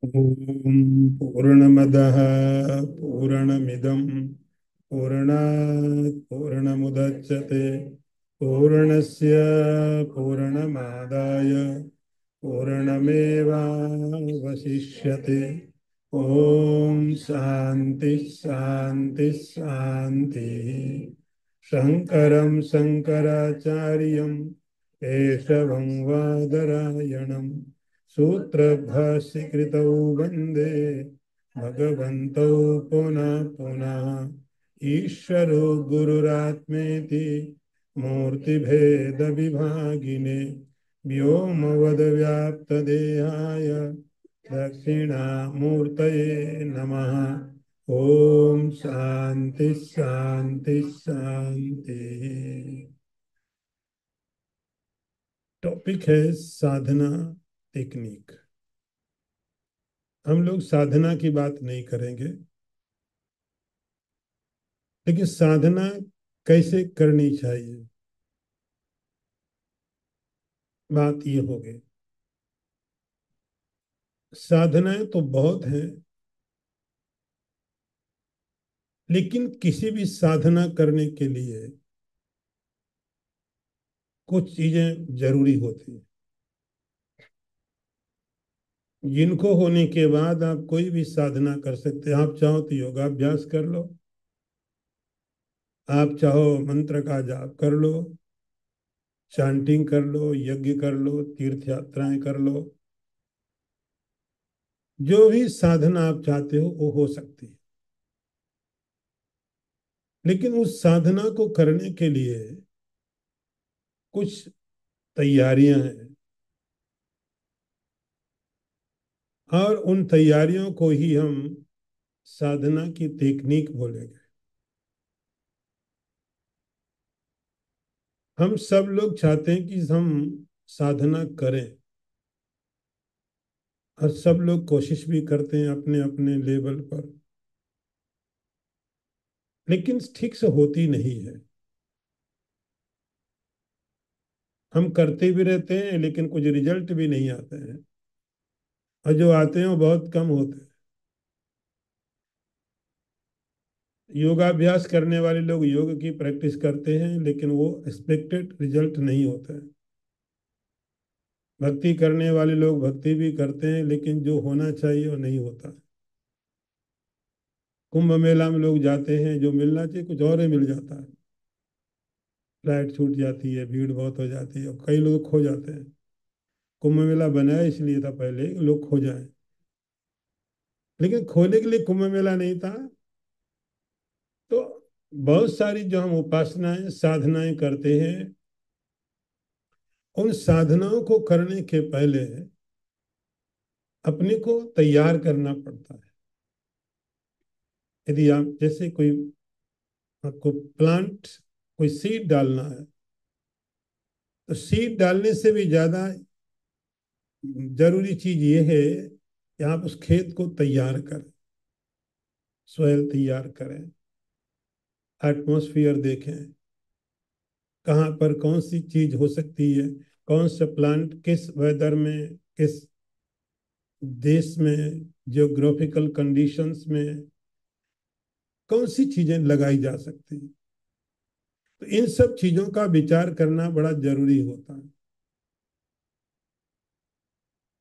ॐ पूर्णमदः पूर्णमिदं पूर्णात् पूर्णमुदच्यते पूर्णस्य पूर्णमादाय पूर्णमेवावशिष्यते। ॐ शान्ति शान्ति शान्तिः। शङ्करं शङ्कराचार्यं केशवं वादरायणं सूत्रभाष्यकृतौ वन्दे भगवन्तौ पुनः पुनः। ईश्वरो गुरुरात्मेति मूर्तिभेदविभागिने व्योमवद्व्याप्तदेहाय दक्षिणामूर्तये नमः। ओम शांति शांति शांति। टॉपिक है साधना टेक्निक। हम लोग साधना की बात नहीं करेंगे, लेकिन साधना कैसे करनी चाहिए, बात ये हो गई। साधनाएं तो बहुत हैं, लेकिन किसी भी साधना करने के लिए कुछ चीजें जरूरी होती हैं, जिनको होने के बाद आप कोई भी साधना कर सकते हैं। आप चाहो तो योगाभ्यास कर लो, आप चाहो मंत्र का जाप कर लो, चांटिंग कर लो, यज्ञ कर लो, तीर्थ यात्राएं कर लो। जो भी साधना आप चाहते हो वो हो सकती है, लेकिन उस साधना को करने के लिए कुछ तैयारियां हैं, और उन तैयारियों को ही हम साधना की टेक्निक बोलेंगे। हम सब लोग चाहते हैं कि हम साधना करें, और सब लोग कोशिश भी करते हैं अपने अपने लेवल पर, लेकिन ठीक से होती नहीं है। हम करते भी रहते हैं, लेकिन कुछ रिजल्ट भी नहीं आते हैं, और जो आते हैं वो बहुत कम होते हैं। योगाभ्यास करने वाले लोग योग की प्रैक्टिस करते हैं, लेकिन वो एक्सपेक्टेड रिजल्ट नहीं होता है। भक्ति करने वाले लोग भक्ति भी करते हैं, लेकिन जो होना चाहिए वो नहीं होता। कुंभ मेला में लोग जाते हैं, जो मिलना चाहिए कुछ और ही मिल जाता है। फ्लाइट छूट जाती है, भीड़ बहुत हो जाती है, और कई लोग खो जाते हैं। कुंभ मेला बनाया इसलिए था पहले कि लोग खो जाएं, लेकिन खोने के लिए कुंभ मेला नहीं था। तो बहुत सारी जो हम उपासनाएं साधनाएं करते हैं, उन साधनाओं को करने के पहले अपने को तैयार करना पड़ता है। यदि आप जैसे कोई आपको प्लांट कोई सीड डालना है, तो सीड डालने से भी ज्यादा जरूरी चीज ये है कि आप उस खेत को तैयार करें, सोयल तैयार करें, एटमॉस्फेयर देखें, कहाँ पर कौन सी चीज हो सकती है, कौन सा प्लांट किस वेदर में, किस देश में, जियोग्राफिकल कंडीशंस में कौन सी चीजें लगाई जा सकती हैं। तो इन सब चीजों का विचार करना बड़ा जरूरी होता है।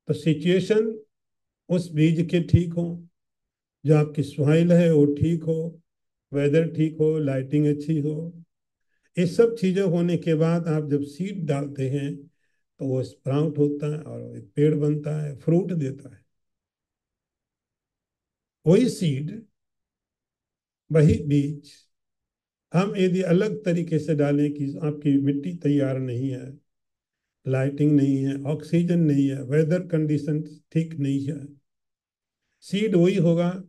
तो सिचुएशन उस बीज के ठीक हो, जो आपकी सॉइल है वो ठीक हो, वेदर ठीक हो, लाइटिंग अच्छी हो। ये सब चीजें होने के बाद आप जब सीड डालते हैं, तो वो स्प्राउट होता है और एक पेड़ बनता है, फ्रूट देता है। वही सीड, वही बीज हम यदि अलग तरीके से डालें कि आपकी मिट्टी तैयार नहीं है, लाइटिंग नहीं है, ऑक्सीजन नहीं है, वेदर कंडीशन ठीक नहीं है, सीड वही होगा,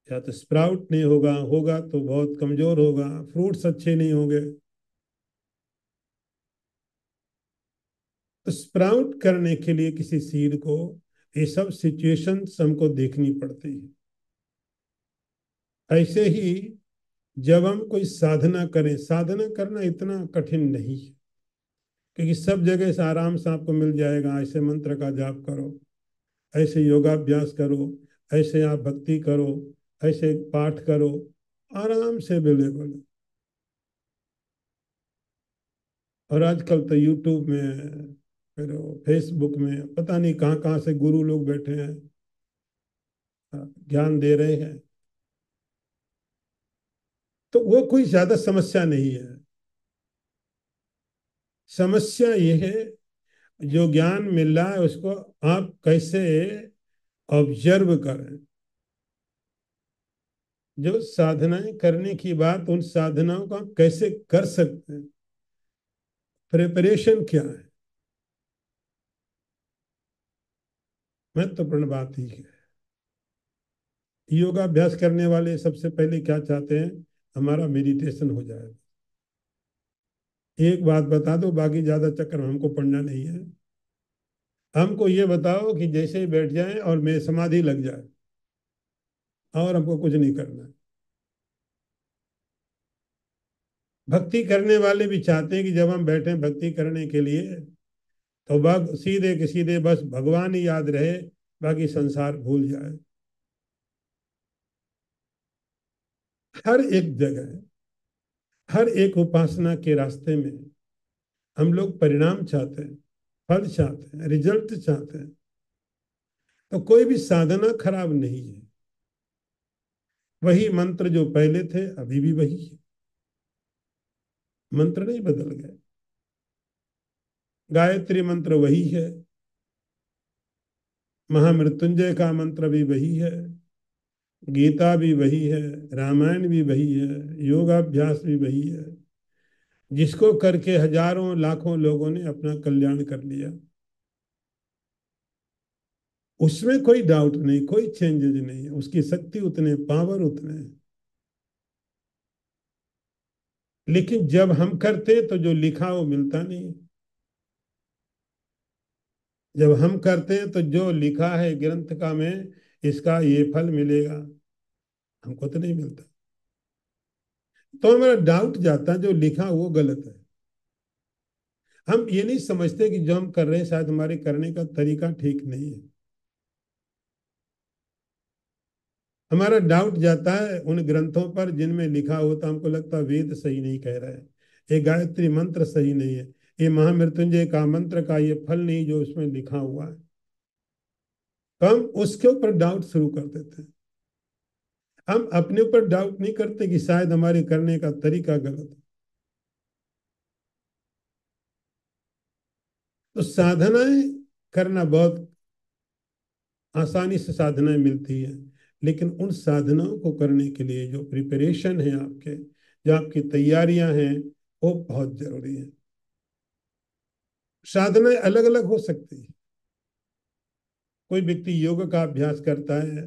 या तो स्प्राउट नहीं होगा, होगा तो बहुत कमजोर होगा, फ्रूट्स अच्छे नहीं होंगे। तो स्प्राउट करने के लिए किसी सीड को ये सब सिचुएशंस हमको देखनी पड़ती है। ऐसे ही जब हम कोई साधना करें, साधना करना इतना कठिन नहीं है, क्योंकि सब जगह से आराम से आपको मिल जाएगा। ऐसे मंत्र का जाप करो, ऐसे योगाभ्यास करो, ऐसे आप भक्ति करो, ऐसे पाठ करो, आराम से अवेलेबल है। और आजकल तो यूट्यूब में, फिर फेसबुक में, पता नहीं कहाँ कहाँ से गुरु लोग बैठे हैं, ज्ञान दे रहे हैं। तो वो कोई ज्यादा समस्या नहीं है। समस्या ये है, जो ज्ञान मिल रहा है उसको आप कैसे ऑब्जर्व करें। जो साधनाएं करने की बात, उन साधनाओं को आप कैसे कर सकते हैं, प्रिपरेशन क्या है, महत्वपूर्ण बात ही है। योगाभ्यास करने वाले सबसे पहले क्या चाहते हैं, हमारा मेडिटेशन हो जाए। एक बात बता दो, बाकी ज्यादा चक्कर हमको पढ़ना नहीं है। हमको ये बताओ कि जैसे ही बैठ जाएं और मेरे समाधि लग जाए, और हमको कुछ नहीं करना है। भक्ति करने वाले भी चाहते हैं कि जब हम बैठे भक्ति करने के लिए, तो बस सीधे के सीधे बस भगवान ही याद रहे, बाकी संसार भूल जाए। हर एक जगह, हर एक उपासना के रास्ते में हम लोग परिणाम चाहते हैं, फल चाहते हैं, रिजल्ट चाहते हैं। तो कोई भी साधना खराब नहीं है। वही मंत्र जो पहले थे अभी भी वही है, मंत्र नहीं बदल गए। गायत्री मंत्र वही है, महामृत्युंजय का मंत्र भी वही है, गीता भी वही है, रामायण भी वही है, योगाभ्यास भी वही है, जिसको करके हजारों लाखों लोगों ने अपना कल्याण कर लिया। उसमें कोई डाउट नहीं, कोई चेंजेज नहीं है, उसकी शक्ति उतने, पावर उतने हैं। लेकिन जब हम करते तो जो लिखा वो मिलता नहीं है। जब हम करते हैं तो जो लिखा है ग्रंथ का में, इसका ये फल मिलेगा, हमको तो नहीं मिलता। तो हमारा डाउट जाता है, जो लिखा वो गलत है। हम ये नहीं समझते कि जो हम कर रहे हैं शायद हमारे करने का तरीका ठीक नहीं है। हमारा डाउट जाता है उन ग्रंथों पर जिनमें लिखा होता, हमको लगता है वेद सही नहीं कह रहा है, ये गायत्री मंत्र सही नहीं है, ये महामृत्युंजय का मंत्र का ये फल नहीं जो उसमें लिखा हुआ है। तो हम उसके ऊपर डाउट शुरू कर देते हैं। हम अपने ऊपर डाउट नहीं करते कि शायद हमारे करने का तरीका गलत है। तो साधनाएं करना बहुत आसानी से साधनाएं मिलती है, लेकिन उन साधनाओं को करने के लिए जो प्रिपरेशन है आपके, जो आपकी तैयारियां हैं, वो बहुत जरूरी है। साधनाएं अलग अलग हो सकती है। कोई व्यक्ति योग का अभ्यास करता है,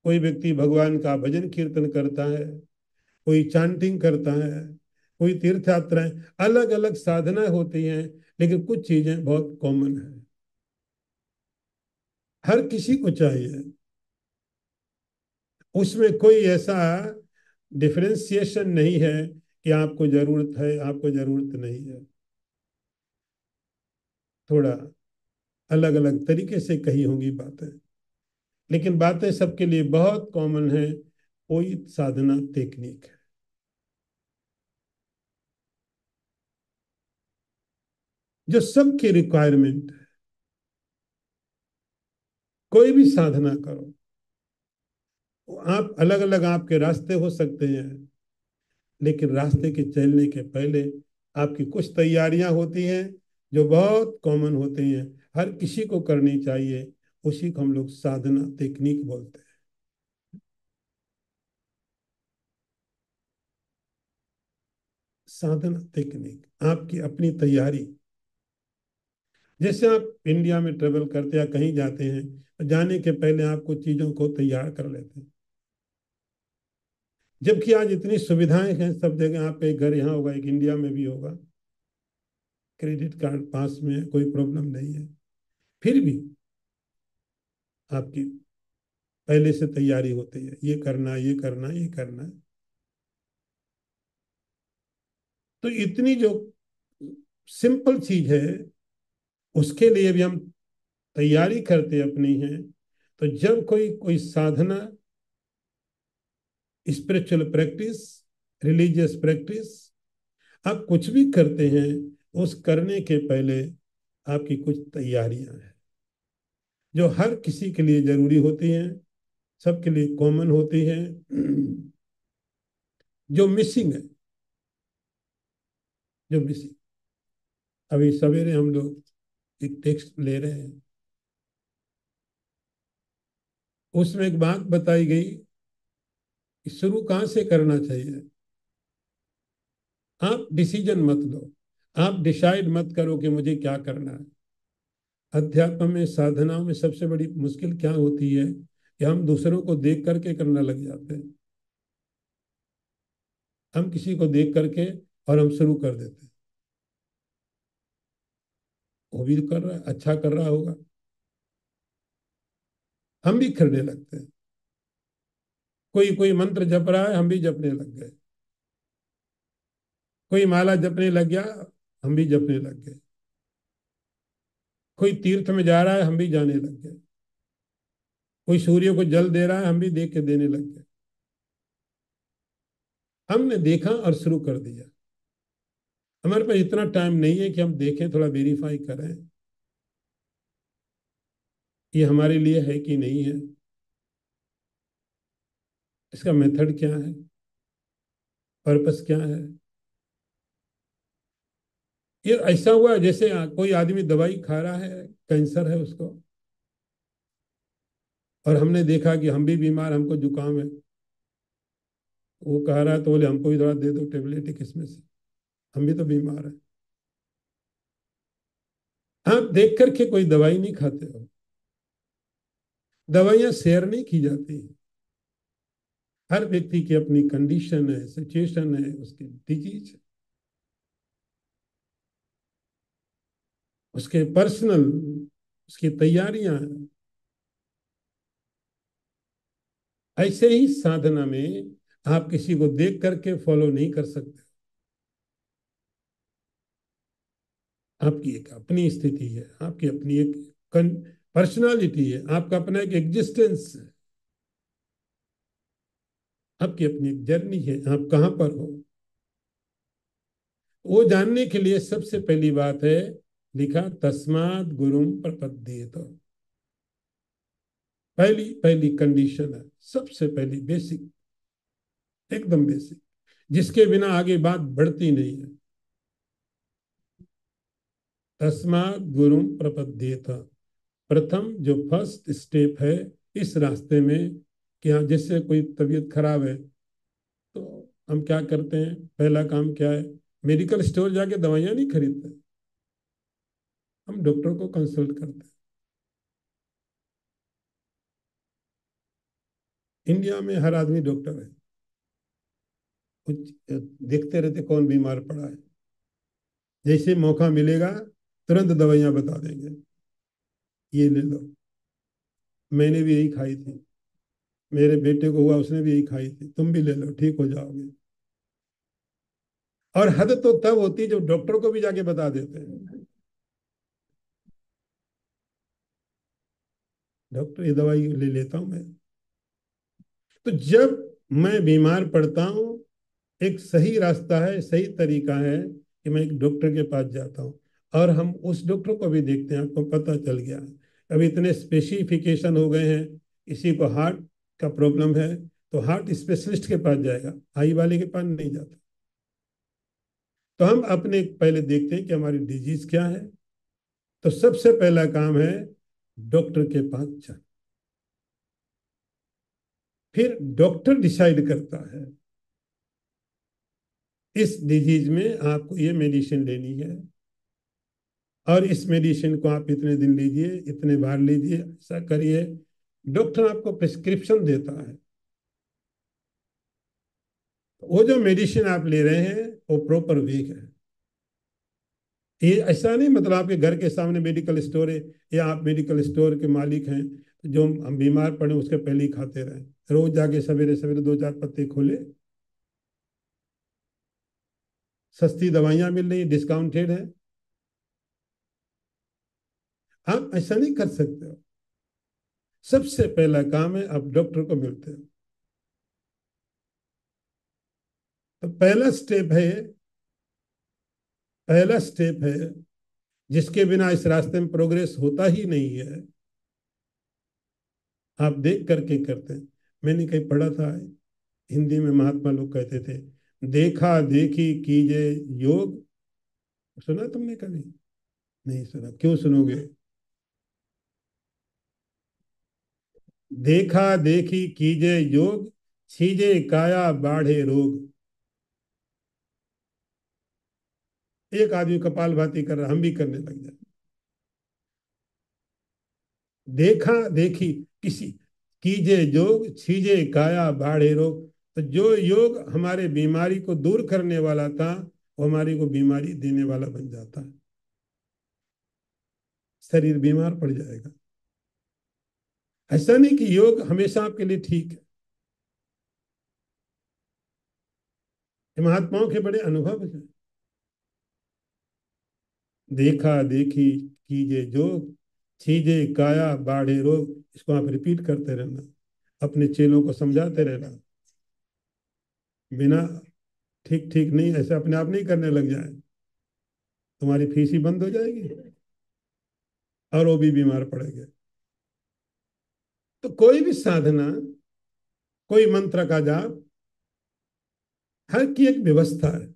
कोई व्यक्ति भगवान का भजन कीर्तन करता है, कोई चांटिंग करता है, कोई तीर्थ यात्राएं, अलग अलग साधनाएं होती हैं। लेकिन कुछ चीजें बहुत कॉमन है, हर किसी को चाहिए। उसमें कोई ऐसा डिफरेंशिएशन नहीं है कि आपको जरूरत है, आपको जरूरत नहीं है। थोड़ा अलग अलग तरीके से कही होंगी बातें, लेकिन बातें सबके लिए बहुत कॉमन है। कोई साधना टेक्निक है जो सबकी रिक्वायरमेंट है। कोई भी साधना करो, आप अलग अलग आपके रास्ते हो सकते हैं, लेकिन रास्ते के चलने के पहले आपकी कुछ तैयारियां होती हैं जो बहुत कॉमन होती हैं, हर किसी को करनी चाहिए। उसी को हम लोग साधना टेक्निक बोलते हैं। साधना टेक्निक आपकी अपनी तैयारी। जैसे आप इंडिया में ट्रेवल करते या कहीं जाते हैं, तो जाने के पहले आप कुछ चीजों को तैयार कर लेते हैं। जबकि आज इतनी सुविधाएं हैं सब जगह, आपका एक घर यहाँ होगा, एक इंडिया में भी होगा, क्रेडिट कार्ड पास में है, कोई प्रॉब्लम नहीं है। फिर भी आपकी पहले से तैयारी होती है, ये करना, ये करना, ये करना। तो इतनी जो सिंपल चीज है, उसके लिए भी हम तैयारी करते अपनी हैं। तो जब कोई कोई साधना, स्पिरिचुअल प्रैक्टिस, रिलीजियस प्रैक्टिस, आप कुछ भी करते हैं, उस करने के पहले आपकी कुछ तैयारियां हैं जो हर किसी के लिए जरूरी होती हैं, सबके लिए कॉमन होती हैं, जो मिसिंग है, जो मिसिंग। अभी सवेरे हम लोग एक टेक्स्ट ले रहे हैं, उसमें एक बात बताई गई कि शुरू कहाँ से करना चाहिए। आप डिसीजन मत लो, आप डिसाइड मत करो कि मुझे क्या करना है। अध्यात्म में, साधनाओं में सबसे बड़ी मुश्किल क्या होती है कि हम दूसरों को देख करके करना लग जाते हैं। हम किसी को देख करके और हम शुरू कर देते हैं, वो भी कर रहा है, अच्छा कर रहा होगा, हम भी करने लगते हैं। कोई कोई मंत्र जप रहा है, हम भी जपने लग गए। कोई माला जपने लग गया, हम भी जपने लग गए। कोई तीर्थ में जा रहा है, हम भी जाने लग गए। कोई सूर्य को जल दे रहा है, हम भी देख के देने लग गए। हमने देखा और शुरू कर दिया। हमारे पास इतना टाइम नहीं है कि हम देखें, थोड़ा वेरीफाई करें ये हमारे लिए है कि नहीं है, इसका मेथड क्या है, पर्पस क्या है। ये ऐसा हुआ जैसे कोई आदमी दवाई खा रहा है, कैंसर है उसको, और हमने देखा कि हम भी बीमार, हमको जुकाम है, वो कह रहा है तो बोले हमको भी थोड़ा दे दो टेबलेट एक इसमें से, हम भी तो बीमार है। आप देख करके कोई दवाई नहीं खाते हो, दवाइयां शेयर नहीं की जाती। हर व्यक्ति की अपनी कंडीशन है, सिचुएशन है, उसकी डिजीज है, उसके पर्सनल, उसकी तैयारियां हैं। ऐसे ही साधना में आप किसी को देख करके फॉलो नहीं कर सकते। आपकी एक अपनी स्थिति है, आपकी अपनी एक पर्सनालिटी है, आपका अपना एक एग्जिस्टेंस है, आपकी अपनी एक जर्नी है, आप कहाँ पर हो। वो जानने के लिए सबसे पहली बात है, लिखा तस्माद गुरुम प्रपद्येत। पहली पहली कंडीशन है, सबसे पहली बेसिक, एकदम बेसिक, जिसके बिना आगे बात बढ़ती नहीं है। तस्माद गुरुम प्रपद्येत, प्रथम जो फर्स्ट स्टेप है इस रास्ते में, कि हाँ जैसे कोई तबीयत खराब है तो हम क्या करते हैं, पहला काम क्या है, मेडिकल स्टोर जाके दवाइयाँ नहीं खरीदते, हम डॉक्टर को कंसल्ट करते हैं। इंडिया में हर आदमी डॉक्टर है, कुछ देखते रहते कौन बीमार पड़ा है, जैसे मौका मिलेगा तुरंत दवाइयाँ बता देंगे, ये ले लो। मैंने भी यही खाई थी, मेरे बेटे को हुआ उसने भी यही खाई थी, तुम भी ले लो ठीक हो जाओगे। और हद तो तब होती है जब डॉक्टर को भी जाके बता देते हैं, डॉक्टर ये दवाई ले लेता हूँ मैं। तो जब मैं बीमार पड़ता हूँ, एक सही रास्ता है, सही तरीका है कि मैं एक डॉक्टर के पास जाता हूँ, और हम उस डॉक्टर को भी देखते हैं। आपको पता चल गया, अभी इतने स्पेसिफिकेशन हो गए हैं, किसी को हार्ट का प्रॉब्लम है तो हार्ट स्पेशलिस्ट के पास जाएगा, आई वाले के पास नहीं जाता। तो हम अपने पहले देखते हैं कि हमारी डिजीज क्या है। तो सबसे पहला काम है डॉक्टर के पास जाना। फिर डॉक्टर डिसाइड करता है इस डिजीज में आपको ये मेडिसिन लेनी है, और इस मेडिसिन को आप इतने दिन लीजिए, इतने बार लीजिए, ऐसा करिए। डॉक्टर आपको प्रिस्क्रिप्शन देता है। वो जो मेडिसिन आप ले रहे हैं वो प्रॉपर वे है। ये ऐसा नहीं मतलब आपके घर के सामने मेडिकल स्टोर है, या आप मेडिकल स्टोर के मालिक हैं, जो हम बीमार पड़े उसके पहले ही खाते रहे, रोज जाके सवेरे सवेरे दो चार पत्ते खोले, सस्ती दवाइयां मिल रही, डिस्काउंटेड है, आप ऐसा नहीं कर सकते हो। सबसे पहला काम है आप डॉक्टर को मिलते हो। तो पहला स्टेप है जिसके बिना इस रास्ते में प्रोग्रेस होता ही नहीं है। आप देख करके करते हैं। मैंने कहीं पढ़ा था, हिंदी में महात्मा लोग कहते थे, देखा देखी कीजिए योग। सुना तुमने कभी? नहीं सुना, क्यों सुनोगे? देखा देखी कीजिए योग, छीजे काया बाढ़े रोग। एक आदमी कपाल भाती कर रहा, हम भी करने लग जाए। देखा देखी किसी कीजिए योग, छीजे काया बाढ़े रोग। तो जो योग हमारे बीमारी को दूर करने वाला था, वो हमारी को बीमारी देने वाला बन जाता है। शरीर बीमार पड़ जाएगा। ऐसा नहीं कि योग हमेशा आपके लिए ठीक है। ये महात्माओं के बड़े अनुभव हैं। देखा देखी कीजिए जोग, छीजे काया बाढ़े रोग। इसको आप रिपीट करते रहना, अपने चेलों को समझाते रहना। बिना ठीक ठीक नहीं, ऐसे अपने आप नहीं करने लग जाए, तुम्हारी फीस ही बंद हो जाएगी और वो भी बीमार पड़ेंगे। तो कोई भी साधना, कोई मंत्र का जाप, हर की एक व्यवस्था है।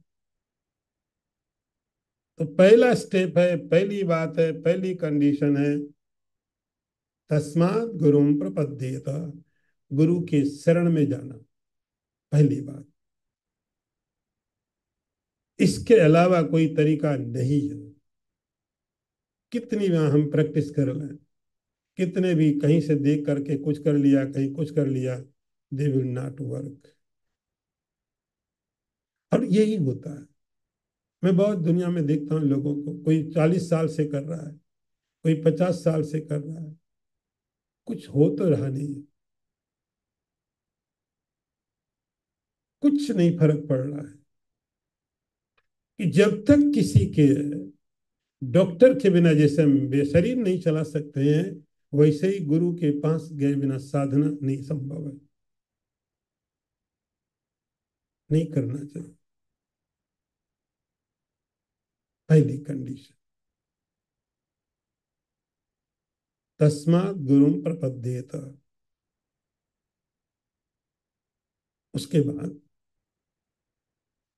तो पहला स्टेप है, पहली बात है, पहली कंडीशन है, तस्मात् गुरुम प्रपद्येत। गुरु के शरण में जाना, पहली बात। इसके अलावा कोई तरीका नहीं है। कितनी बार हम प्रैक्टिस कर लें, कितने भी कहीं से देख करके कुछ कर लिया, कहीं कुछ कर लिया, दे विल नॉट वर्क। और यही होता है। मैं बहुत दुनिया में देखता हूँ लोगों को, कोई 40 साल से कर रहा है, कोई 50 साल से कर रहा है, कुछ हो तो रहा नहीं है, कुछ नहीं फर्क पड़ रहा है। कि जब तक किसी के डॉक्टर के बिना जैसे हम शरीर नहीं चला सकते हैं, वैसे ही गुरु के पास गए बिना साधना नहीं संभव है। नहीं करना चाहिए, पहली कंडीशन। तस्मात् गुरुम प्रपद्येत। उसके बाद,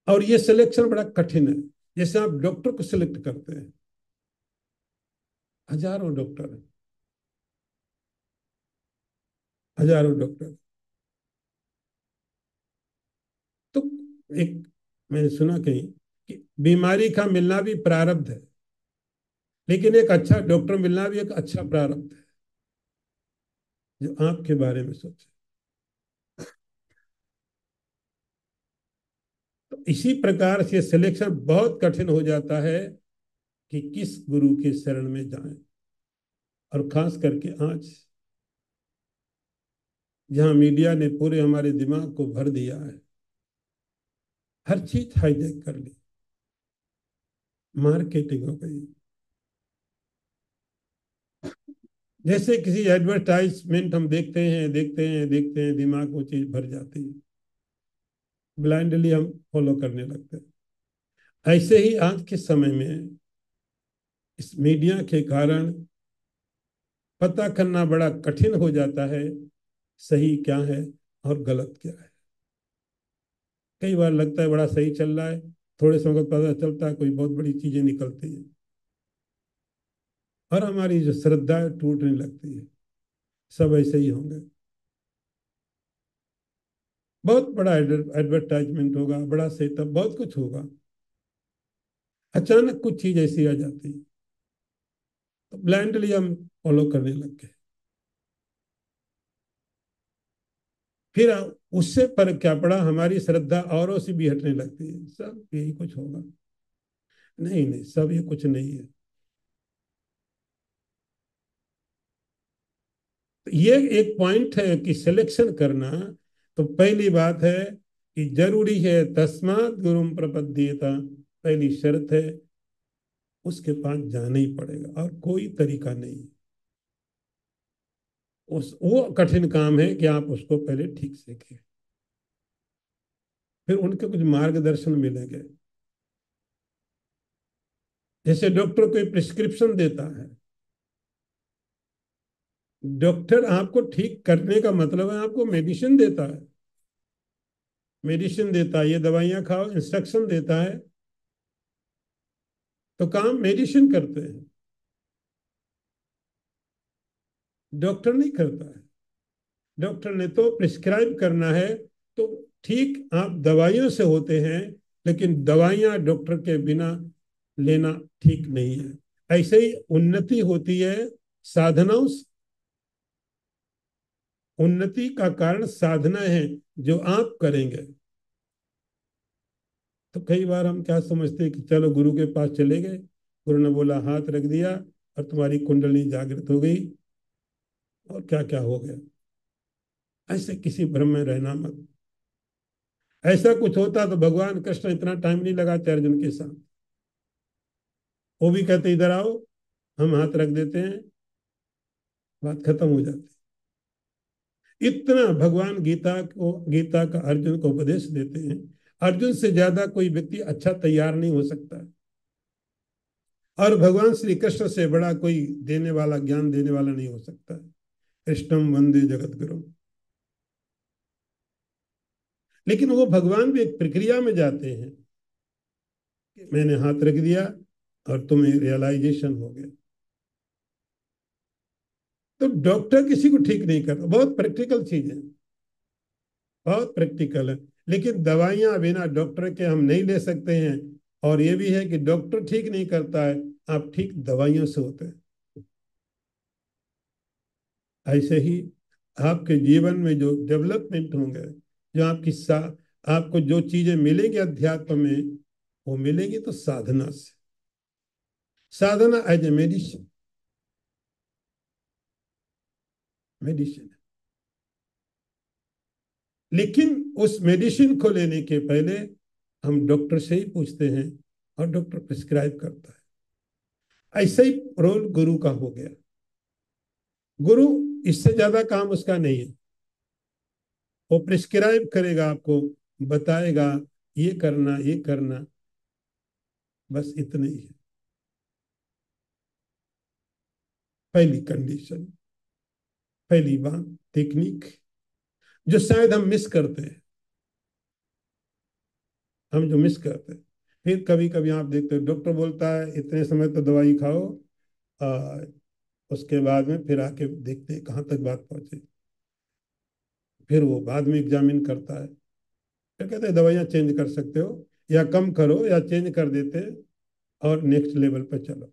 और ये सिलेक्शन बड़ा कठिन है। जैसे आप डॉक्टर को सिलेक्ट करते हैं, हजारों डॉक्टर हैं, हजारों डॉक्टर। तो एक, मैंने सुना कहीं कि बीमारी का मिलना भी प्रारब्ध है, लेकिन एक अच्छा डॉक्टर मिलना भी एक अच्छा प्रारब्ध है, जो आपके बारे में सोचे। तो इसी प्रकार से सिलेक्शन बहुत कठिन हो जाता है कि किस गुरु के शरण में जाएं। और खास करके आज, जहां मीडिया ने पूरे हमारे दिमाग को भर दिया है, हर चीज हाईजैक कर ली, मार्केटिंग हो गई। जैसे किसी एडवर्टाइजमेंट हम देखते हैं, देखते हैं, देखते हैं, दिमाग वो चीज भर जाती है, ब्लाइंडली हम फॉलो करने लगते हैं। ऐसे ही आज के समय में इस मीडिया के कारण पता करना बड़ा कठिन हो जाता है, सही क्या है और गलत क्या है। कई बार लगता है बड़ा सही चल रहा है, थोड़े समय बाद पता चलता है कोई बहुत बड़ी चीजें निकलती हैं, और हमारी जो श्रद्धा है टूटने लगती है। सब ऐसे ही होंगे। बहुत बड़ा एडवर्टाइजमेंट होगा, बड़ा सेटअप, बहुत कुछ होगा, अचानक कुछ चीज ऐसी आ जाती है, तो ब्लाइंडली हम फॉलो करने लग गए। फिर उससे पर क्या पड़ा, हमारी श्रद्धा औरों से भी हटने लगती है, सब यही कुछ होगा। नहीं नहीं, सब ये कुछ नहीं है। तो ये एक पॉइंट है कि सिलेक्शन करना। तो पहली बात है कि जरूरी है, तस्मात् गुरुम प्रपद्येत, पहली शर्त है उसके पास जाना ही पड़ेगा और कोई तरीका नहीं। उस वो कठिन काम है कि आप उसको पहले ठीक सीखें, फिर उनके कुछ मार्गदर्शन मिलेंगे। जैसे डॉक्टर कोई प्रिस्क्रिप्शन देता है, डॉक्टर आपको ठीक करने का मतलब है आपको मेडिसिन देता है। मेडिसिन देता है, ये दवाइयां खाओ, इंस्ट्रक्शन देता है, तो काम मेडिसिन करते हैं, डॉक्टर नहीं करता है। डॉक्टर ने तो प्रिस्क्राइब करना है। तो ठीक आप दवाइयों से होते हैं, लेकिन दवाइयां डॉक्टर के बिना लेना ठीक नहीं है। ऐसे ही उन्नति होती है साधनाओं से। उन्नति का कारण साधना है जो आप करेंगे। तो कई बार हम क्या समझते हैं कि चलो गुरु के पास चले गए, गुरु ने बोला हाथ रख दिया और तुम्हारी कुंडली जागृत हो गई और क्या क्या हो गया। ऐसे किसी भ्रम में रहना मत। ऐसा कुछ होता तो भगवान कृष्ण इतना टाइम नहीं लगाते अर्जुन के साथ। वो भी कहते इधर आओ, हम हाथ रख देते हैं, बात खत्म हो जाती। इतना भगवान गीता का अर्जुन को उपदेश देते हैं। अर्जुन से ज्यादा कोई व्यक्ति अच्छा तैयार नहीं हो सकता। और भगवान श्री कृष्ण से बड़ा कोई देने वाला, ज्ञान देने वाला नहीं हो सकता। कृष्णम वंदे जगत गुरु। लेकिन वो भगवान भी एक प्रक्रिया में जाते हैं कि मैंने हाथ रख दिया और तुम्हें रियलाइजेशन हो गया। तो डॉक्टर किसी को ठीक नहीं करता, बहुत प्रैक्टिकल चीज है, बहुत प्रैक्टिकल है। लेकिन दवाइयां बिना डॉक्टर के हम नहीं ले सकते हैं। और ये भी है कि डॉक्टर ठीक नहीं करता है, आप ठीक दवाइयों से होते हैं। ऐसे ही आपके जीवन में जो डेवलपमेंट होंगे, जो आपको जो चीजें मिलेंगी अध्यात्म में, वो मिलेगी तो साधना से। साधना एज ए मेडिसिन, मेडिसिन। लेकिन उस मेडिसिन को लेने के पहले हम डॉक्टर से ही पूछते हैं और डॉक्टर प्रिस्क्राइब करता है। ऐसे ही रोल गुरु का हो गया। गुरु, इससे ज्यादा काम उसका नहीं है। वो प्रिस्क्राइब करेगा आपको, बताएगा ये करना ये करना, बस इतना ही है। पहली कंडीशन, पहली बात, टेक्निक जो शायद हम मिस करते हैं। हम जो मिस करते हैं, फिर कभी कभी आप देखते हो डॉक्टर बोलता है इतने समय तो दवाई खाओ, आ, उसके बाद में फिर आके देखते हैं कहाँ तक बात पहुंचे। फिर वो बाद में एग्जामिन करता है, फिर कहते हैं दवाइयाँ चेंज कर सकते हो या कम करो या चेंज कर देते हैं और नेक्स्ट लेवल पर चलो।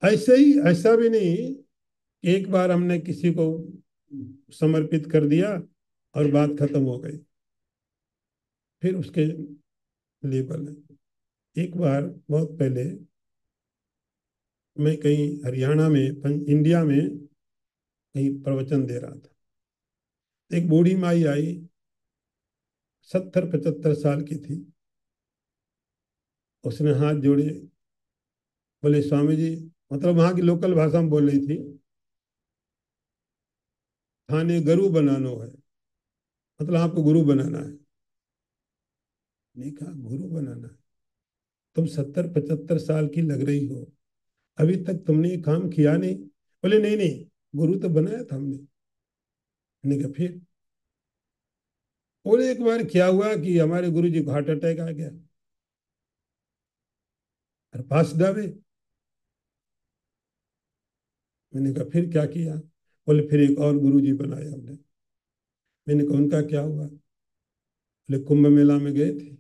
ऐसे ही, ऐसा भी नहीं कि एक बार हमने किसी को समर्पित कर दिया और बात खत्म हो गई, फिर उसके लेवल है। एक बार बहुत पहले मैं कहीं हरियाणा में, इंडिया में कहीं प्रवचन दे रहा था। एक बूढ़ी माई आई, 70-75 साल की थी। उसने हाथ जोड़े, बोले स्वामी जी, मतलब वहां की लोकल भाषा में बोल रही थी, थाने गुरु बनानो है, मतलब आपको गुरु बनाना है। नहीं कहा गुरु बनाना है, तुम 70-75 साल की लग रही हो, अभी तक तुमने ये काम किया नहीं। बोले नहीं नहीं, गुरु तो बनाया था हमने। मैंने कहा फिर? बोले एक बार क्या हुआ कि हमारे गुरु जी को हार्ट अटैक आ गया और पास दावे। मैंने कहा फिर क्या किया? बोले फिर एक और गुरु जी बनाया हमने। मैंने कहा उनका क्या हुआ? बोले कुंभ मेला में गए थे,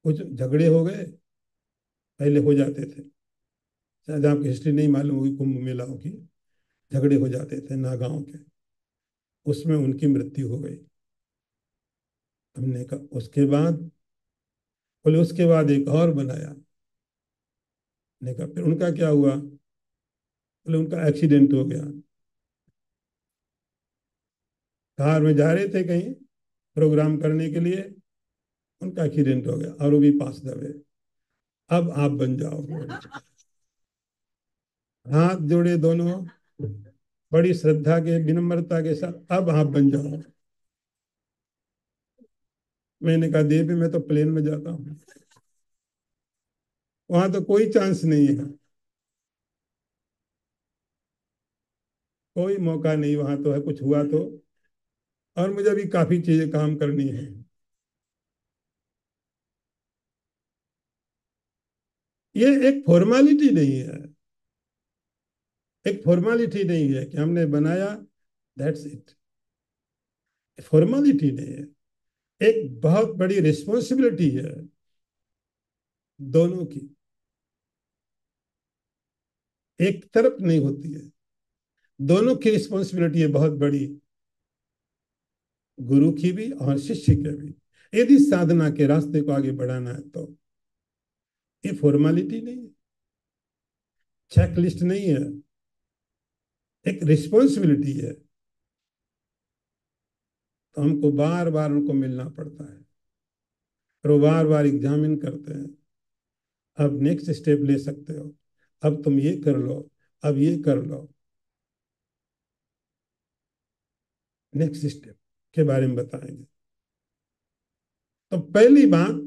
कुछ झगड़े हो गए, पहले हो जाते थे, शायद आपकी हिस्ट्री नहीं मालूम होगी कुंभ मेलाओं की। झगड़े हो जाते थे नागाओं के, उसमें उनकी मृत्यु हो गई। हमने कहा उसके बाद? बोले उसके बाद एक और बनाया। ने कहा फिर उनका क्या हुआ? बोले उनका एक्सीडेंट हो गया, कार में जा रहे थे कहीं प्रोग्राम करने के लिए, उनका एक्सीडेंट हो गया और वो भी पास द वे। अब आप बन जाओ, हाथ जोड़े दोनों, बड़ी श्रद्धा के विनम्रता के साथ अब आप बन जाओ। मैंने कहा देवी मैं तो प्लेन में जाता हूँ, वहां तो कोई चांस नहीं है, कोई मौका नहीं वहां तो है कुछ हुआ तो। और मुझे भी काफी चीजें काम करनी है। ये एक फॉर्मेलिटी नहीं है, एक फॉर्मेलिटी नहीं है कि हमने बनाया, दैट्स इट। फॉर्मेलिटी नहीं है, एक बहुत बड़ी रिस्पॉन्सिबिलिटी है दोनों की, एक तरफ नहीं होती है, दोनों की रिस्पॉन्सिबिलिटी है बहुत बड़ी, गुरु की भी और शिष्य की भी, यदि साधना के रास्ते को आगे बढ़ाना है तो। ये फॉर्मेलिटी नहीं है, चेकलिस्ट नहीं है, एक रिस्पॉन्सिबिलिटी है। तो हमको बार बार उनको मिलना पड़ता है और वो बार बार एग्जामिन करते हैं, अब नेक्स्ट स्टेप ले सकते हो, अब तुम ये कर लो, अब ये कर लो, नेक्स्ट स्टेप के बारे में बताएंगे। तो पहली बात,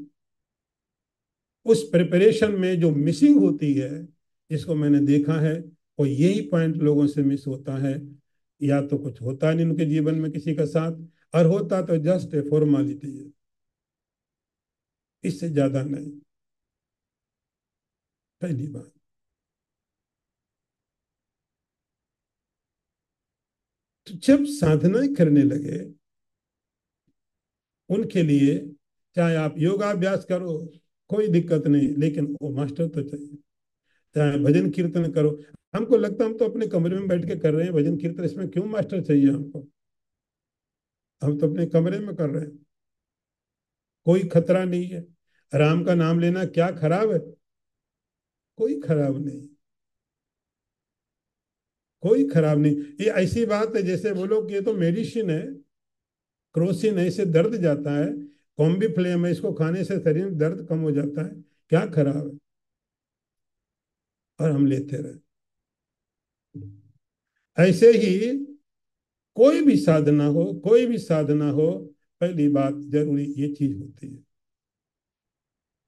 उस प्रिपरेशन में जो मिसिंग होती है, जिसको मैंने देखा है, वो यही पॉइंट लोगों से मिस होता है। या तो कुछ होता नहीं उनके जीवन में किसी का साथ, और होता तो जस्ट ए फॉर्मेलिटी है, इससे ज्यादा नहीं। पहली बात, तो जब साधनाएं करने लगे उनके लिए, चाहे आप योगाभ्यास करो कोई दिक्कत नहीं, लेकिन वो मास्टर तो चाहिए। चाहे भजन कीर्तन करो, हमको लगता है हम तो अपने कमरे में बैठ के कर रहे हैं भजन कीर्तन, इसमें क्यों मास्टर चाहिए हमको, हम तो अपने कमरे में कर रहे हैं, कोई खतरा नहीं है। राम का नाम लेना क्या खराब है, कोई खराब नहीं, कोई खराब नहीं। ये ऐसी बात है जैसे बोलो कि ये तो मेडिसिन है, क्रोसिन है, इससे दर्द जाता है, कॉम्बी फ्लेम है, इसको खाने से शरीर में दर्द कम हो जाता है, क्या खराब है, और हम लेते रहे। ऐसे ही कोई भी साधना हो, कोई भी साधना हो, पहली बात जरूरी ये चीज होती है।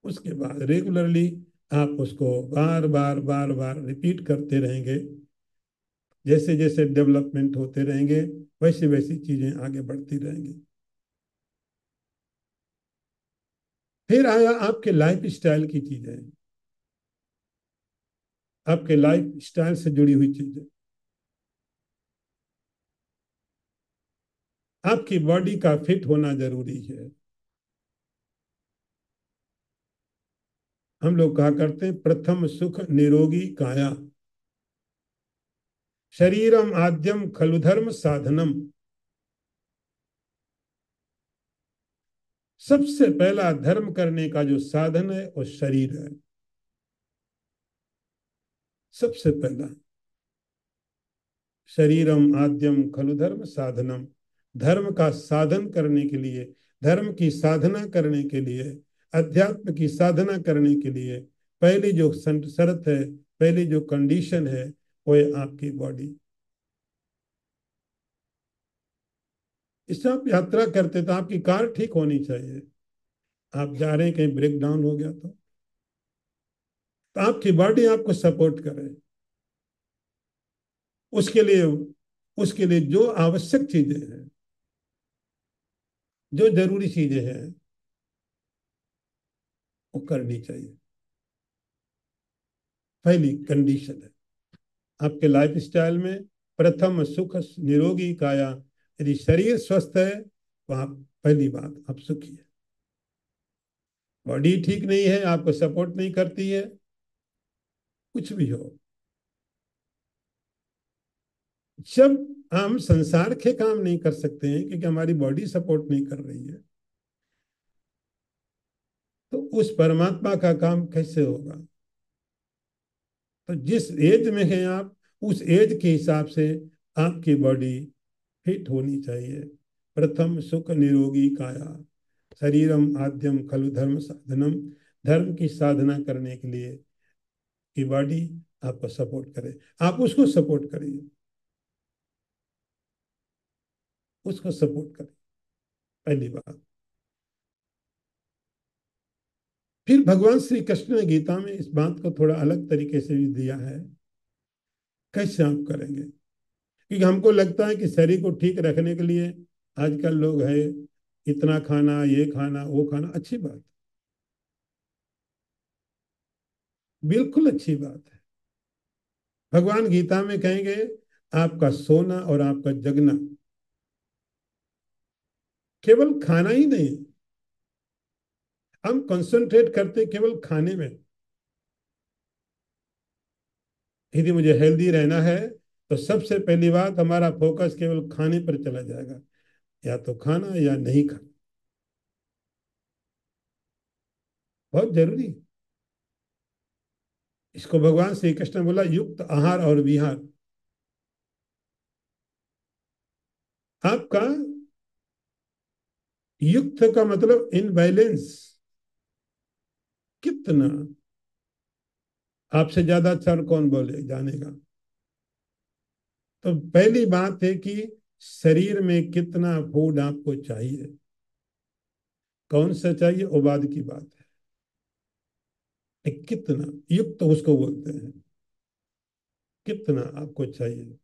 उसके बाद रेगुलरली आप उसको बार बार बार बार रिपीट करते रहेंगे, जैसे जैसे डेवलपमेंट होते रहेंगे वैसे वैसी चीजें आगे बढ़ती रहेंगी। फिर आया आपके लाइफ स्टाइल की चीजें, आपके लाइफ स्टाइल से जुड़ी हुई चीजें, आपकी बॉडी का फिट होना जरूरी है। हम लोग कहा करते हैं प्रथम सुख निरोगी काया, शरीरम आद्यम खलु धर्म साधनम। सबसे पहला धर्म करने का जो साधन है वो शरीर है, सबसे पहला। शरीरम आद्यम खलु धर्म साधनम, धर्म का साधन करने के लिए, धर्म की साधना करने के लिए, अध्यात्म की साधना करने के लिए पहली जो शर्त है, पहली जो कंडीशन है, वो है आपकी बॉडी। इससे आप यात्रा करते तो आपकी कार ठीक होनी चाहिए, आप जा रहे हैं कहीं ब्रेक डाउन हो गया तो आपकी बॉडी आपको सपोर्ट करे। उसके लिए, उसके लिए जो आवश्यक चीजें हैं, जो जरूरी चीजें हैं, वो करनी चाहिए, पहली कंडीशन है आपके लाइफ स्टाइल में। प्रथम सुख निरोगी काया, यदि शरीर स्वस्थ है तो आप, पहली बात आप सुखी है। बॉडी ठीक नहीं है, आपको सपोर्ट नहीं करती है, कुछ भी हो, जब हम संसार के काम नहीं कर सकते हैं क्योंकि हमारी बॉडी सपोर्ट नहीं कर रही है, तो उस परमात्मा का काम कैसे होगा। तो जिस एज में हैं आप, उस एज के हिसाब से आपकी बॉडी फिट होनी चाहिए। प्रथम सुख निरोगी काया, शरीरम आद्यम खलु धर्म साधनम, धर्म की साधना करने के लिए कि बॉडी आपको सपोर्ट करे, आप उसको सपोर्ट करिए, उसको सपोर्ट करिए, पहली बात। फिर भगवान श्री कृष्ण ने गीता में इस बात को थोड़ा अलग तरीके से भी दिया है, कैसे आप करेंगे। क्योंकि हमको लगता है कि शरीर को ठीक रखने के लिए आजकल लोग है इतना खाना, ये खाना, वो खाना, अच्छी बात, बिल्कुल अच्छी बात है। भगवान गीता में कहेंगे आपका सोना और आपका जगना केवल खाना ही नहीं, हम कंसंट्रेट करते केवल खाने में। यदि मुझे हेल्दी रहना है तो सबसे पहली बात हमारा फोकस केवल खाने पर चला जाएगा, या तो खाना या नहीं खाना, बहुत जरूरी। इसको भगवान श्री कृष्ण ने बोला युक्त आहार और विहार। आपका युक्त का मतलब इन बैलेंस, कितना, आपसे ज्यादा अच्छा और कौन बोले जानेगा। तो पहली बात है कि शरीर में कितना फूड आपको चाहिए, कौन सा चाहिए वो बाद की बात है, कितना युक्त उसको बोलते हैं, कितना आपको चाहिए,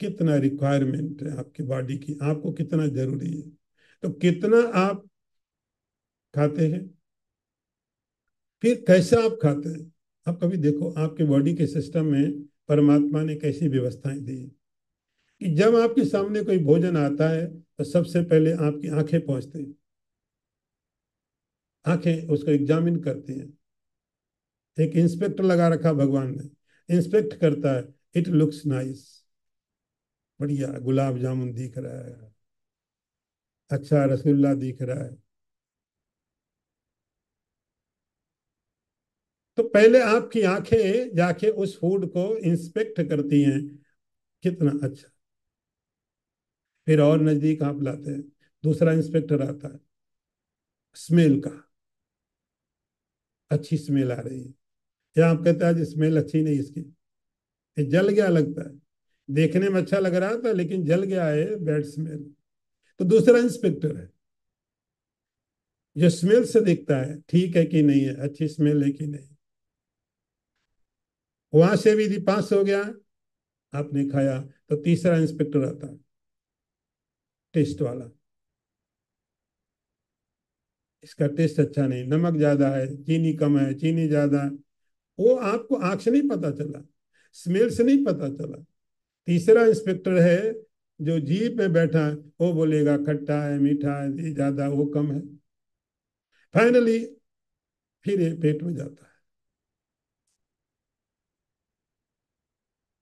कितना रिक्वायरमेंट है आपकी बॉडी की, आपको कितना जरूरी है, तो कितना आप खाते हैं, फिर कैसे आप खाते हैं। आप कभी देखो आपके बॉडी के सिस्टम में परमात्मा ने कैसी व्यवस्थाएं दी कि जब आपके सामने कोई भोजन आता है तो सबसे पहले आपकी आंखें पहुंचती हैं, आंखें उसको एग्जामिन करती हैं, एक इंस्पेक्टर लगा रखा भगवान ने, इंस्पेक्ट करता है, इट लुक्स नाइस, बढ़िया गुलाब जामुन दिख रहा है, अच्छा रसगुल्ला दिख रहा है, तो पहले आपकी आंखें जाके उस फूड को इंस्पेक्ट करती हैं, कितना अच्छा, फिर और नजदीक आप लाते हैं, दूसरा इंस्पेक्टर आता है, स्मेल का, अच्छी स्मेल आ रही है, या आप कहते हैं स्मेल अच्छी नहीं इसकी, ये जल गया लगता है, देखने में अच्छा लग रहा था लेकिन जल गया है, बैड स्मेल। तो दूसरा इंस्पेक्टर है जो स्मेल से देखता है ठीक है कि नहीं है, अच्छी स्मेल है कि नहीं। वहां से भी यदि पास हो गया, आपने खाया, तो तीसरा इंस्पेक्टर आता है, टेस्ट वाला, इसका टेस्ट अच्छा नहीं, नमक ज्यादा है, चीनी कम है, चीनी ज्यादा है, वो आपको आंख से नहीं पता चला, स्मेल से नहीं पता चला। तीसरा इंस्पेक्टर है जो जीप में बैठा है, वो बोलेगा खट्टा है, मीठा है, ये ज्यादा, वो कम है, फाइनली फिर ये पेट में जाता है।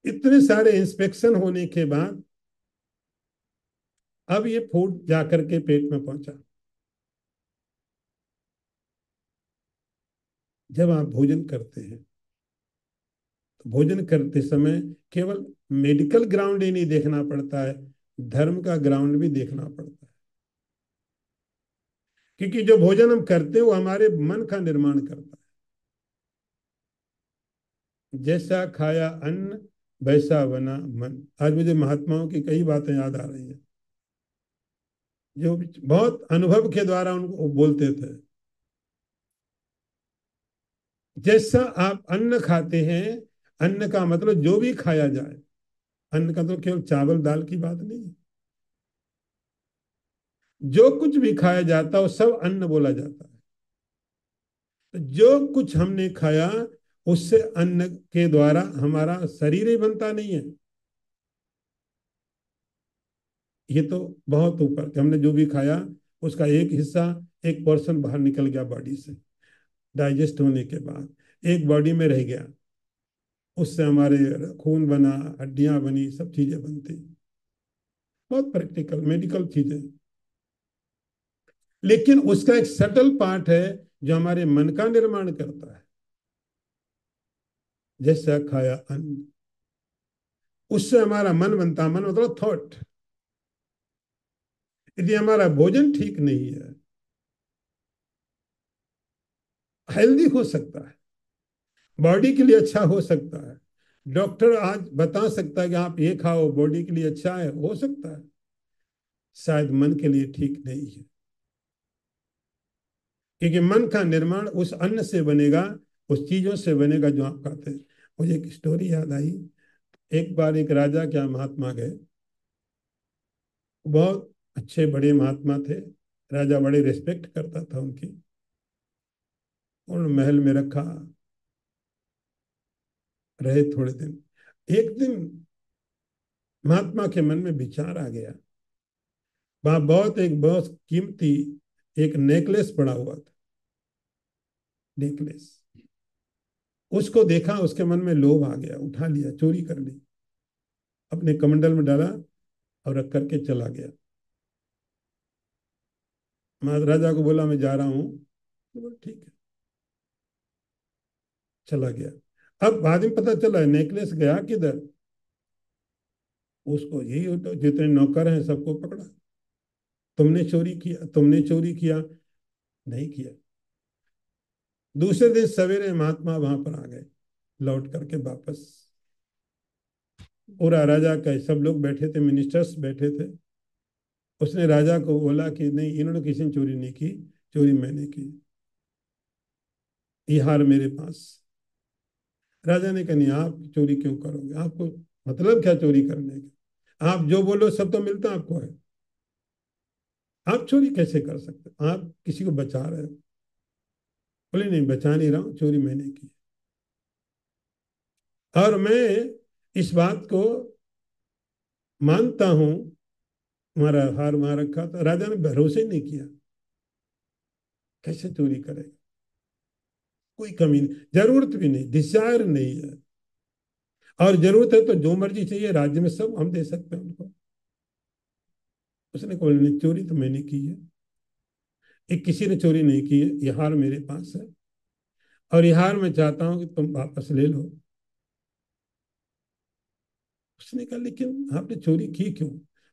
इतने सारे इंस्पेक्शन होने के बाद अब ये फूड जाकर के पेट में पहुंचा। जब आप भोजन करते हैं तो भोजन करते समय केवल मेडिकल ग्राउंड ही नहीं देखना पड़ता है, धर्म का ग्राउंड भी देखना पड़ता है। क्योंकि जो भोजन हम करते हैं वो हमारे मन का निर्माण करता है, जैसा खाया अन्न वैसा बना मन। आज मुझे महात्माओं की कई बातें याद आ रही हैं जो बहुत अनुभव के द्वारा उनको बोलते थे। जैसा आप अन्न खाते हैं, अन्न का मतलब जो भी खाया जाए, अन्न का तो केवल चावल दाल की बात नहीं है, जो कुछ भी खाया जाता है वो सब अन्न बोला जाता है। तो जो कुछ हमने खाया उससे अन्न के द्वारा हमारा शरीर ही बनता नहीं है, ये तो बहुत ऊपर कि हमने जो भी खाया उसका एक हिस्सा, एक पोर्शन बाहर निकल गया बॉडी से, डाइजेस्ट होने के बाद एक बॉडी में रह गया, उससे हमारे खून बना, हड्डियां बनी, सब चीजें बनती, बहुत प्रैक्टिकल मेडिकल चीजें। लेकिन उसका एक सटल पार्ट है जो हमारे मन का निर्माण करता है, जैसा खाया अन्न, उससे हमारा मन बनता, मन मतलब थॉट। यदि हमारा भोजन ठीक नहीं है हेल्दी हो सकता है, बॉडी के लिए अच्छा हो सकता है। डॉक्टर आज बता सकता है कि आप ये खाओ बॉडी के लिए अच्छा है, हो सकता है, शायद मन के लिए ठीक नहीं है। क्योंकि मन का निर्माण उस अन्न से बनेगा, उस चीजों से बनेगा जो आप खाते हैं। मुझे एक स्टोरी याद आई। एक बार एक राजा क्या महात्मा गए, बहुत अच्छे बड़े महात्मा थे, राजा बड़े रिस्पेक्ट करता था उनकी। उन्होंने महल में रखा, रहे थोड़े दिन। एक दिन महात्मा के मन में विचार आ गया, वहां बहुत कीमती एक नेकलेस पड़ा हुआ था। नेकलेस, उसको देखा, उसके मन में लोभ आ गया, उठा लिया, चोरी कर ली, अपने कमंडल में डाला और रख करके चला गया। महाराजा को बोला मैं जा रहा हूँ, तो बोला ठीक है, चला गया। अब बाद में पता चला नेकलेस गया किधर। उसको यही तो जितने नौकर हैं सबको पकड़ा, तुमने चोरी किया, तुमने चोरी किया। नहीं किया। दूसरे दिन सवेरे महात्मा वहां पर आ गए, लौट करके वापस। पूरा राजा का सब लोग बैठे थे, मिनिस्टर्स बैठे थे। उसने राजा को बोला कि नहीं, इन्होंने किसी ने चोरी नहीं की, चोरी मैंने की, ये हार मेरे पास। राजा ने कहा नहीं, आप चोरी क्यों करोगे, आपको मतलब क्या चोरी करने का, आप जो बोलो सब तो मिलता आपको है, आप चोरी कैसे कर सकते, आप किसी को बचा रहे हो। बोले नहीं, बचा नहीं रहा हूं, चोरी मैंने की। और मैं इस बात को मानता हूं, हमारा हार वहां रखा था, राजा ने भरोसे नहीं किया, कैसे चोरी करेगा, कोई कमी नहीं, जरूरत भी नहीं, डिजायर नहीं है। और जरूरत है तो जो मर्जी चाहिए राज्य में सब हम दे सकते हैं उनको। उसने कहा नहीं, चोरी तो मैंने की है, एक किसी ने चोरी नहीं की है, ये हार मेरे पास है, और ये हार मैं चाहता हूं कि तुम वापस ले लो। उसने कहा लेकिन आपने चोरी की क्यों।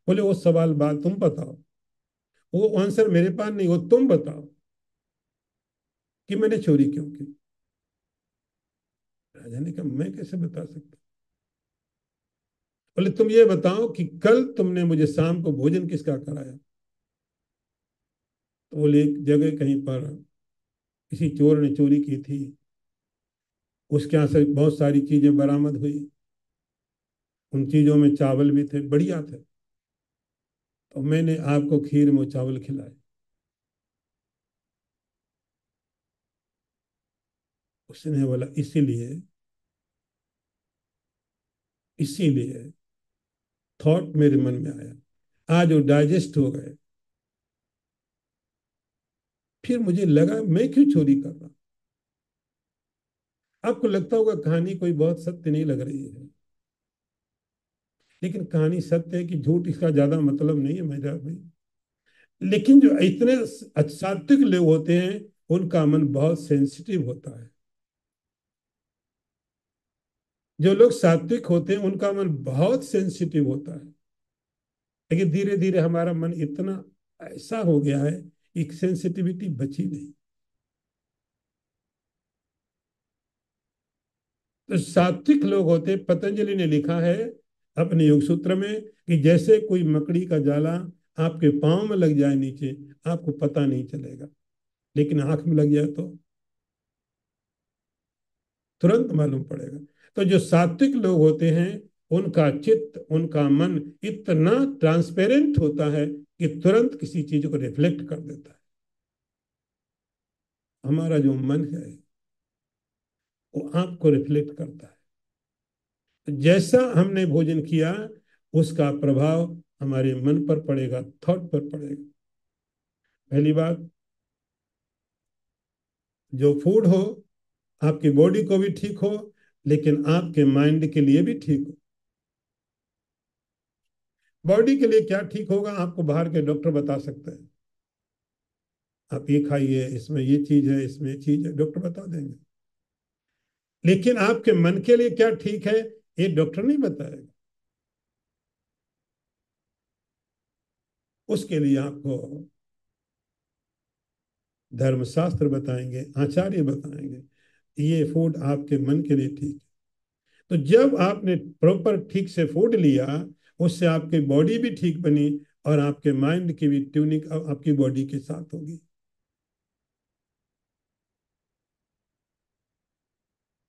बोले वो सवाल बात तुम बताओ, वो आंसर मेरे पास नहीं, वो तुम बताओ कि मैंने चोरी क्यों की। राजा ने कहा मैं कैसे बता सकता। बोले तुम ये बताओ कि कल तुमने मुझे शाम को भोजन किसका कराया। तो बोले एक जगह कहीं पर किसी चोर ने चोरी की थी, उसके यहाँ से बहुत सारी चीजें बरामद हुई, उन चीजों में चावल भी थे, बढ़िया थे, तो मैंने आपको खीर में चावल खिलाए। उसने बोला इसीलिए, इसीलिए थॉट मेरे मन में आया, आज वो डाइजेस्ट हो गए। फिर मुझे लगा मैं क्यों चोरी कर रहा। आपको लगता होगा कहानी कोई बहुत सत्य नहीं लग रही है, लेकिन कहानी सत्य है कि झूठ इसका ज्यादा मतलब नहीं है मेरा भाई। लेकिन जो इतने सात्विक लोग होते हैं उनका मन बहुत सेंसिटिव होता है। जो लोग सात्विक होते हैं उनका मन बहुत सेंसिटिव होता है। लेकिन धीरे धीरे हमारा मन इतना ऐसा हो गया है, एक सेंसिटिविटी बची नहीं। तो सात्विक लोग होते, पतंजलि ने लिखा है अपने योग सूत्र में कि जैसे कोई मकड़ी का जाला आपके पांव में लग जाए नीचे, आपको पता नहीं चलेगा, लेकिन आंख में लग जाए तो तुरंत मालूम पड़ेगा। तो जो सात्विक लोग होते हैं उनका चित्त, उनका मन इतना ट्रांसपेरेंट होता है कि तुरंत किसी चीज को रिफ्लेक्ट कर देता है। हमारा जो मन है वो आंख को रिफ्लेक्ट करता है। तो जैसा हमने भोजन किया उसका प्रभाव हमारे मन पर पड़ेगा, थॉट पर पड़ेगा। पहली बात, जो फूड हो आपकी बॉडी को भी ठीक हो, लेकिन आपके माइंड के लिए भी ठीक हो। बॉडी के लिए क्या ठीक होगा आपको बाहर के डॉक्टर बता सकते हैं, आप ये खाइए, इसमें ये चीज है, इसमें ये चीज है, डॉक्टर बता देंगे। लेकिन आपके मन के लिए क्या ठीक है ये डॉक्टर नहीं बताएगा। उसके लिए आपको धर्मशास्त्र बताएंगे, आचार्य बताएंगे ये फूड आपके मन के लिए ठीक है। तो जब आपने प्रॉपर ठीक से फूड लिया, उससे आपकी बॉडी भी ठीक बनी और आपके माइंड की भी ट्यूनिंग आपकी बॉडी के साथ होगी।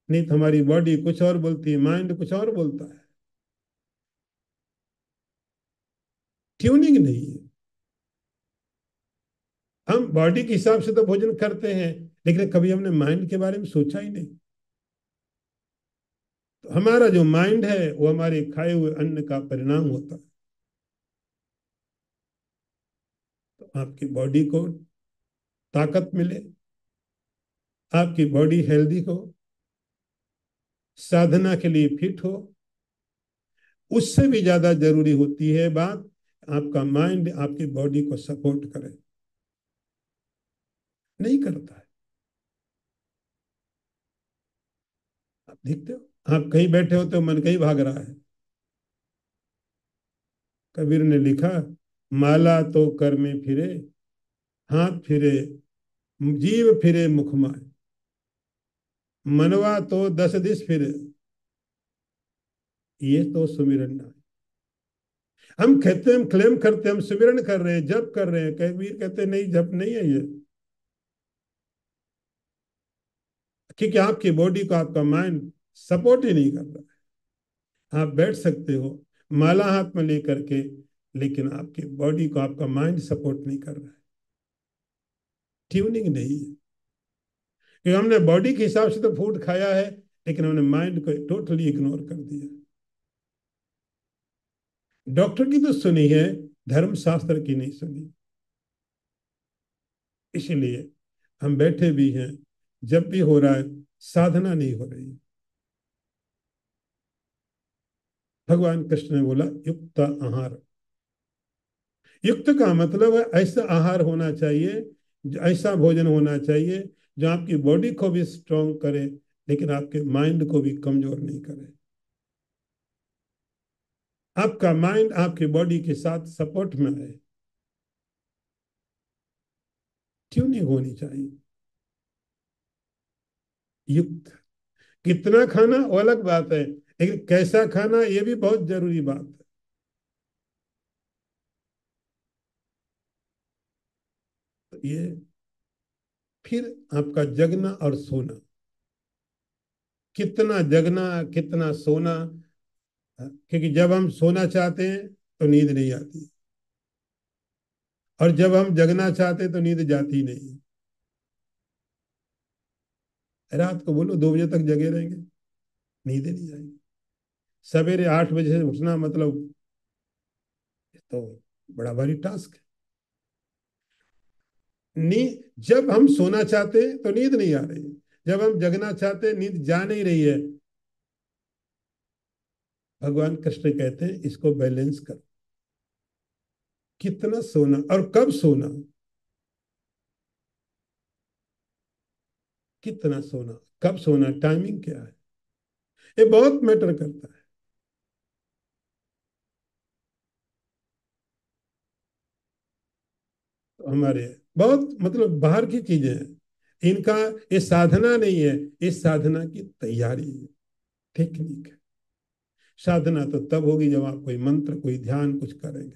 नहीं तो हमारी बॉडी कुछ और बोलती है, माइंड कुछ और बोलता है। ट्यूनिंग नहीं है। हम बॉडी के हिसाब से तो भोजन करते हैं, लेकिन कभी हमने माइंड के बारे में सोचा ही नहीं। तो हमारा जो माइंड है वो हमारे खाए हुए अन्न का परिणाम होता है। तो आपकी बॉडी को ताकत मिले, आपकी बॉडी हेल्दी हो, साधना के लिए फिट हो, उससे भी ज्यादा जरूरी होती है बात, आपका माइंड आपकी बॉडी को सपोर्ट करे। नहीं करता है। आप देखते हो, आप कहीं बैठे होते हो, मन कहीं भाग रहा है। कबीर ने लिखा, माला तो कर में फिरे, हाथ फिरे, जीव फिरे मुख माय, मनवा तो दस दिस फिरे, ये तो सुमिरन है। हम कहते हैं, हम क्लेम करते हैं हम सुमिरन कर रहे हैं, जप कर रहे हैं, कबीर कहते हैं नहीं, जप नहीं है ये। क्योंकि आपकी बॉडी को आपका माइंड सपोर्ट ही नहीं कर रहा है। आप बैठ सकते हो माला हाथ में लेकर के, लेकिन आपकी बॉडी को आपका माइंड सपोर्ट नहीं कर रहा है। ट्यूनिंग नहीं है। क्योंकि हमने बॉडी के हिसाब से तो फूड खाया है, लेकिन हमने माइंड को टोटली इग्नोर कर दिया। डॉक्टर की तो सुनी है, धर्म शास्त्र की नहीं सुनी। इसलिए हम बैठे भी हैं, जब भी हो रहा है, साधना नहीं हो रही। भगवान कृष्ण ने बोला युक्त आहार। युक्त का मतलब है ऐसा आहार होना चाहिए, ऐसा भोजन होना चाहिए जो आपकी बॉडी को भी स्ट्रांग करे, लेकिन आपके माइंड को भी कमजोर नहीं करे। आपका माइंड आपकी बॉडी के साथ सपोर्ट में आए, ट्यूनिंग होनी चाहिए। युक्त कितना खाना वो अलग बात है, लेकिन कैसा खाना ये भी बहुत जरूरी बात है। तो ये फिर आपका जगना और सोना, कितना जगना कितना सोना। क्योंकि जब हम सोना चाहते हैं तो नींद नहीं आती, और जब हम जगना चाहते हैं तो नींद जाती नहीं। रात को बोलो 2 बजे तक जगे रहेंगे, नींद नहीं आएगी। सवेरे 8 बजे से उठना मतलब तो बड़ा भारी टास्क है। नींद जब हम सोना चाहते हैं तो नींद नहीं आ रही है, जब हम जगना चाहते हैं नींद जा नहीं रही है। भगवान कृष्ण कहते हैं इसको बैलेंस करो। कितना सोना और कब सोना, कितना सोना, कब सोना, टाइमिंग क्या है, ये बहुत मैटर करता है। तो हमारे बहुत मतलब बाहर की चीजें हैं इनका, ये साधना नहीं है, इस साधना की तैयारी है, टेक्निक है। साधना तो तब होगी जब आप कोई मंत्र कोई ध्यान कुछ करेंगे,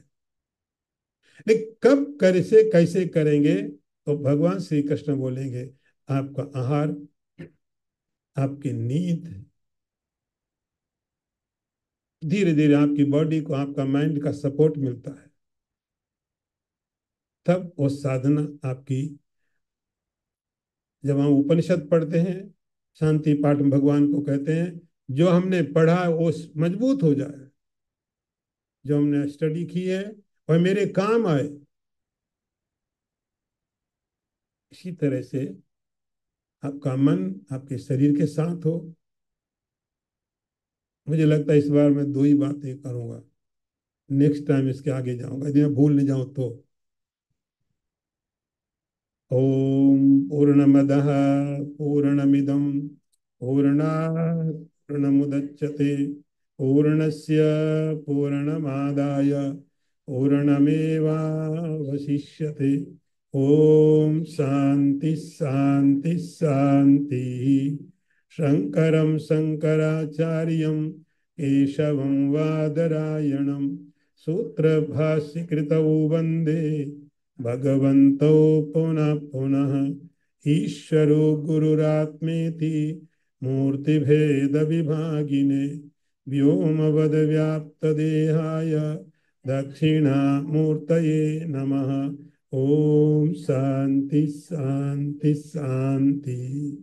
लेकिन कब कैसे कैसे करेंगे, तो भगवान श्री कृष्ण बोलेंगे आपका आहार, आपकी नींद, धीरे धीरे आपकी बॉडी को आपका माइंड का सपोर्ट मिलता है, तब वो साधना आपकी। जब हम उपनिषद पढ़ते हैं, शांति पाठ में भगवान को कहते हैं जो हमने पढ़ा वो मजबूत हो जाए, जो हमने स्टडी की है और मेरे काम आए। इसी तरह से आपका मन आपके शरीर के साथ हो। मुझे लगता है इस बार मैं 2 ही बातें करूंगा, नेक्स्ट टाइम इसके आगे जाऊंगा यदि मैं भूल नहीं जाऊं तो। ओम पूर्णमदः पूर्णमिदं पूर्णात् पूर्णमुदच्यते पूर्णस्य पूर्णमादाय पूर्णमेवावशिष्यते। ओम शांति शांति शांति। शंकरं शंकराचार्यं केशवं वादरायणं सूत्रभाष्यकृतौ वन्दे भगवन्तौ पुनः पुनः। ईश्वरो गुरुरात्मेति मूर्तिभेदविभागिने व्योमवद्व्याप्तदेहाय दक्षिणामूर्तये नमः। ओम शांति शांति शांति।